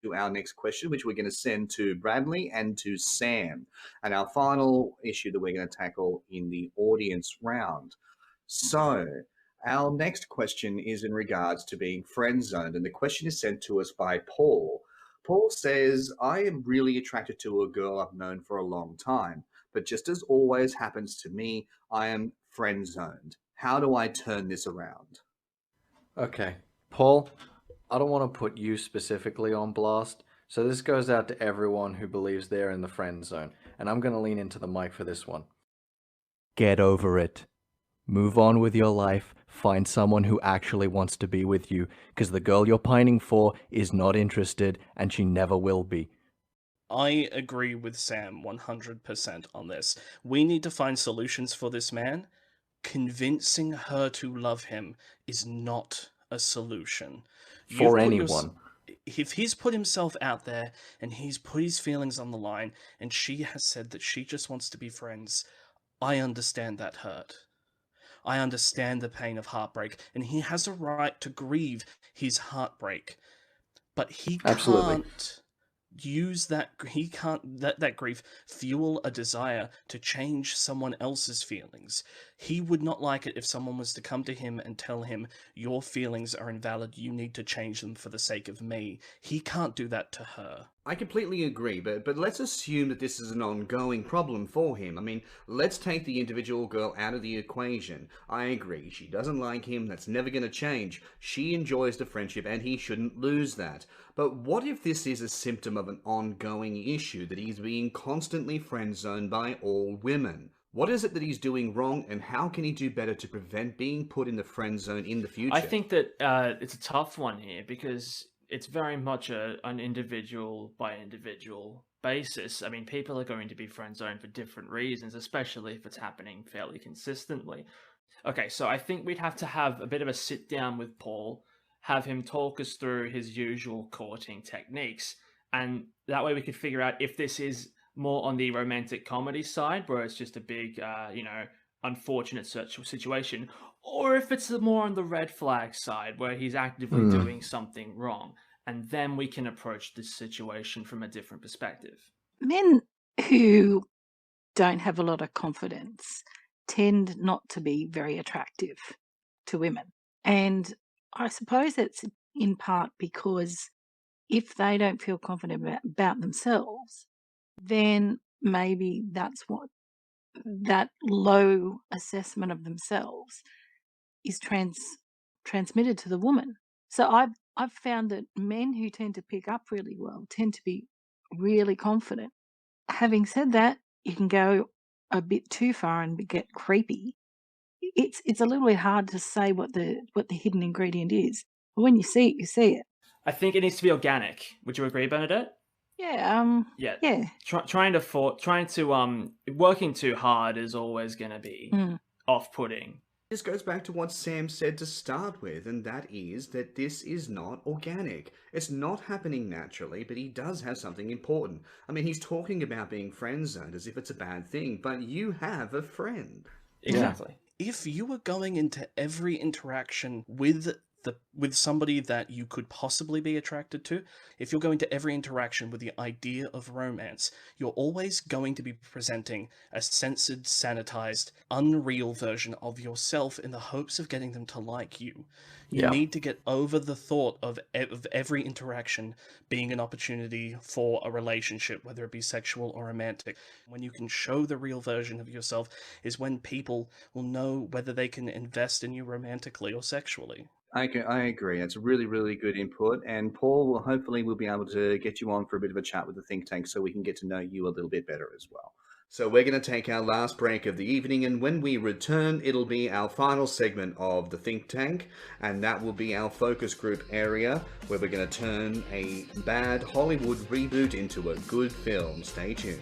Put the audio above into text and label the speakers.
Speaker 1: to our next question, which we're going to send to Bradley and to Sam. And our final issue that we're going to tackle in the audience round. So, our next question is in regards to being friend zoned, and the question is sent to us by Paul. Paul says, I am really attracted to a girl I've known for a long time, but just as always happens to me, I am friend zoned. How do I turn this around?
Speaker 2: Okay, Paul, I don't want to put you specifically on blast, so this goes out to everyone who believes they're in the friend zone, and I'm going to lean into the mic for this one. Get over it. Move on with your life. Find someone who actually wants to be with you, because the girl you're pining for is not interested, and she never will be.
Speaker 3: I agree with Sam 100% on this. We need to find solutions for this man. Convincing her to love him is not a solution.
Speaker 2: For
Speaker 3: You've put your
Speaker 2: anyone.
Speaker 3: if he's put himself out there and he's put his feelings on the line and she has said that she just wants to be friends, I understand that hurt. I understand the pain of heartbreak and he has a right to grieve his heartbreak. But he
Speaker 2: Absolutely.
Speaker 3: can't use that he can't let that grief fuel a desire to change someone else's feelings. He would not like it if someone was to come to him and tell him your feelings are invalid, you need to change them for the sake of me. He can't do that to her.
Speaker 1: I completely agree, but let's assume that this is an ongoing problem for him. I mean, let's take the individual girl out of the equation. I agree, she doesn't like him, that's never going to change. She enjoys the friendship and he shouldn't lose that. But what if this is a symptom of an ongoing issue, that he's being constantly friend-zoned by all women? What is it that he's doing wrong, and how can he do better to prevent being put in the friend zone in the
Speaker 4: I
Speaker 1: future?
Speaker 4: think that it's a tough one here because it's very much an individual by individual basis. I mean, people are going to be friend zoned for different reasons, especially if it's happening fairly consistently. Okay, so I think we'd have to have a bit of a sit down with Paul, have him talk us through his usual courting techniques, and that way we could figure out if this is more on the romantic comedy side, where it's just a big, unfortunate such situation, or if it's more on the red flag side, where he's actively
Speaker 2: Hmm.
Speaker 4: doing something wrong, and then we can approach this situation from a different perspective.
Speaker 5: Men who don't have a lot of confidence tend not to be very attractive to women. And I suppose it's in part because if they don't feel confident about themselves, then maybe that's what that low assessment of themselves is transmitted to the woman. So I've found that men who tend to pick up really well tend to be really confident. Having said that, you can go a bit too far and get creepy. It's a little bit hard to say what the hidden ingredient is. But when you see it, you see it.
Speaker 4: I think it needs to be organic. Would you agree, Bernadette?
Speaker 5: Yeah,
Speaker 4: Yeah.
Speaker 5: yeah.
Speaker 4: Working too hard is always going to be
Speaker 5: Mm.
Speaker 4: off-putting.
Speaker 1: This goes back to what Sam said to start with, and that is that this is not organic. It's not happening naturally, but he does have something important. I mean, he's talking about being friend zoned as if it's a bad thing, but you have a friend.
Speaker 4: Exactly.
Speaker 3: If you were going into every interaction with somebody that you could possibly be attracted to, if you're going to every interaction with the idea of romance, you're always going to be presenting a censored, sanitized, unreal version of yourself in the hopes of getting them to like you. You
Speaker 2: Yeah.
Speaker 3: need to get over the thought of every interaction being an opportunity for a relationship, whether it be sexual or romantic. When you can show the real version of yourself is when people will know whether they can invest in you romantically or sexually.
Speaker 1: I agree. It's really, really good input. And Paul will hopefully we'll be able to get you on for a bit of a chat with the think tank so we can get to know you a little bit better as well. So we're going to take our last break of the evening, and when we return, it'll be our final segment of the think tank, and that will be our focus group area, where we're going to turn a bad Hollywood reboot into a good film. Stay tuned.